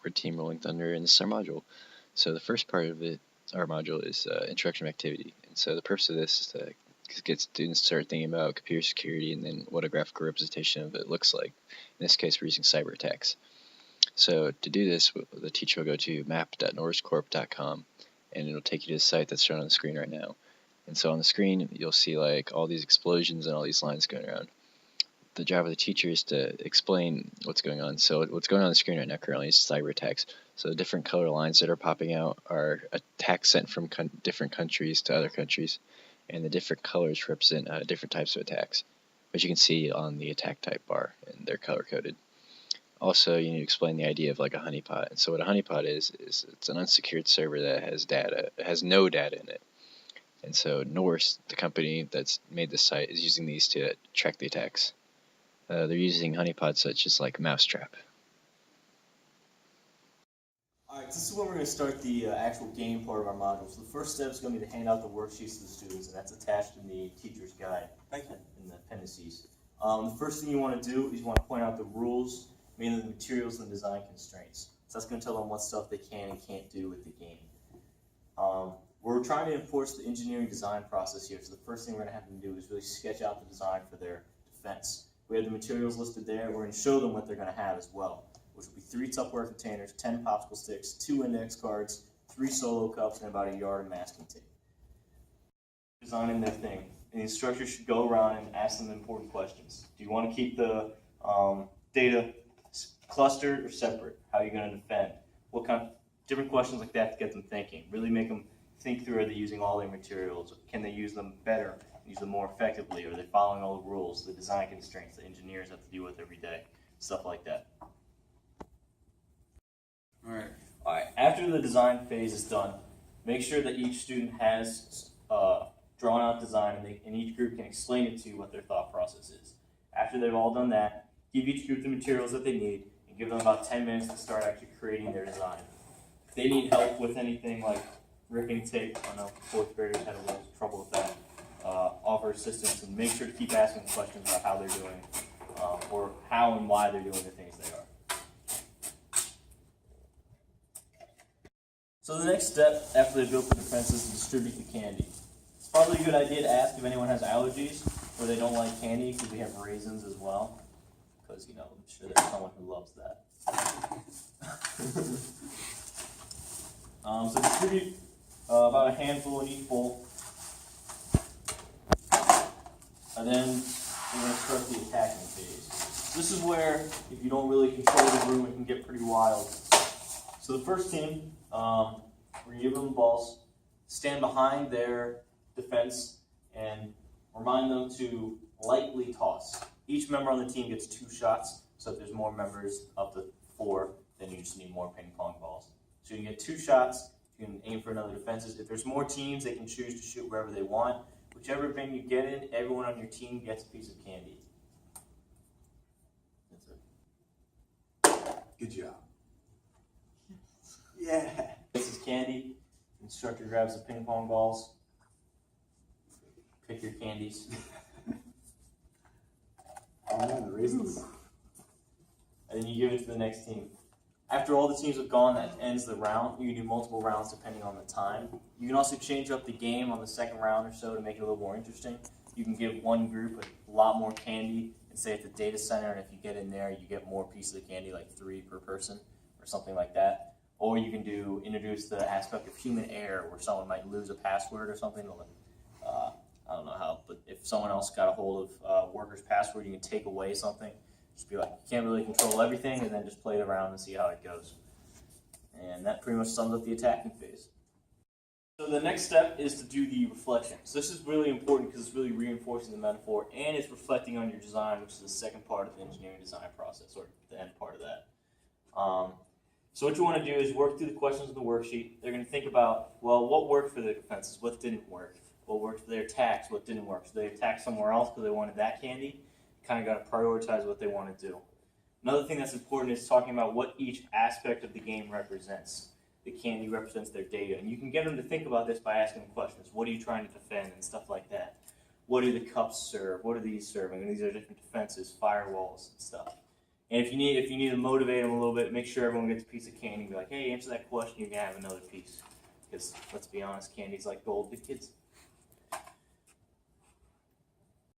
for Team Rolling Thunder, and this is our module. So the first part of our module is introduction of activity. And so the purpose of this is to get students to start thinking about computer security and then what a graphical representation of it looks like. In this case, we're using cyber attacks. So to do this, the teacher will go to map.norriscorp.com, and it'll take you to the site that's shown on the screen right now. And so on the screen, you'll see like all these explosions and all these lines going around. The job of the teacher is to explain what's going on. So what's going on the screen right now currently is cyber attacks. So the different color lines that are popping out are attacks sent from different countries to other countries, and the different colors represent different types of attacks, which you can see on the attack type bar, and they're color coded. Also, you need to explain the idea of like a honeypot. And so what a honeypot is it's an unsecured server that has no data in it. And so Norse, the company that's made this site, is using these to track the attacks. They're using honeypots such as like Mousetrap. Alright, this is where we're going to start the actual game part of our module. So the first step is going to be to hand out the worksheets to the students, and that's attached in the teacher's guide in the appendices. The first thing you want to do is you want to point out the rules, mainly the materials and the design constraints. So that's going to tell them what stuff they can and can't do with the game. We're trying to enforce the engineering design process here, so the first thing we're going to have them do is really sketch out the design for their defense. We have the materials listed there. We're going to show them what they're going to have as well, which will be 3 Tupperware containers, 10 popsicle sticks, 2 index cards, 3 solo cups, and about a yard of masking tape. Designing their thing. And the instructor should go around and ask them important questions. Do you want to keep the data clustered or separate? How are you going to defend? What kind of different questions like that to get them thinking. Really make them think through, are they using all their materials? Can they use them better, use them more effectively? Are they following all the rules, the design constraints that engineers have to deal with every day? Stuff like that. Alright, after the design phase is done, make sure that each student has drawn out design and each group can explain it to you what their thought process is. After they've all done that, give each group the materials that they need and give them about 10 minutes to start actually creating their design. If they need help with anything like ripping tape, I know 4th graders had a little trouble with that, offer assistance and make sure to keep asking questions about how they're doing or how and why they're doing the things they are. So the next step after they built the defense is to distribute the candy. It's probably a good idea to ask if anyone has allergies or they don't like candy, because we have raisins as well, because I'm sure there's someone who loves that. So distribute about a handful in each bowl. And then we're going to start the attacking phase. This is where, if you don't really control the room, it can get pretty wild. So the first team, we're going to give them the balls, stand behind their defense, and remind them to lightly toss. Each member on the team gets 2 shots, so if there's more members, up to 4, then you just need more ping pong balls. So you can get 2 shots, you can aim for another defenses. If there's more teams, they can choose to shoot wherever they want. Whichever bin you get in, everyone on your team gets a piece of candy. That's it. Good job. Yeah. This is candy. Instructor grabs the ping pong balls. Pick your candies. Oh yeah, the raisins. And then you give it to the next team. After all the teams have gone, that ends the round. You can do multiple rounds depending on the time. You can also change up the game on the second round or so to make it a little more interesting. You can give one group a lot more candy and say at the data center, and if you get in there, you get more pieces of candy, like 3 per person or something like that. Or you can introduce the aspect of human error, where someone might lose a password or something. I don't know how, but if someone else got a hold of worker's password, you can take away something. Just be like, you can't really control everything, and then just play it around and see how it goes. And that pretty much sums up the attacking phase. So the next step is to do the reflection. So this is really important because it's really reinforcing the metaphor, and it's reflecting on your design, which is the second part of the engineering design process, or the end part of that. So what you want to do is work through the questions of the worksheet. They're going to think about, well, what worked for the defenses, what didn't work, what worked for their attacks, what didn't work. So they attacked somewhere else because they wanted that candy. Kind of got to prioritize what they want to do. Another thing that's important is talking about what each aspect of the game represents. The candy represents their data. And you can get them to think about this by asking them questions. What are you trying to defend and stuff like that? What do the cups serve? What are these serving? And these are different defenses, firewalls and stuff. And if you need to motivate them a little bit, make sure everyone gets a piece of candy. Be like, hey, answer that question, you're gonna have another piece. Because let's be honest, candy's like gold to kids.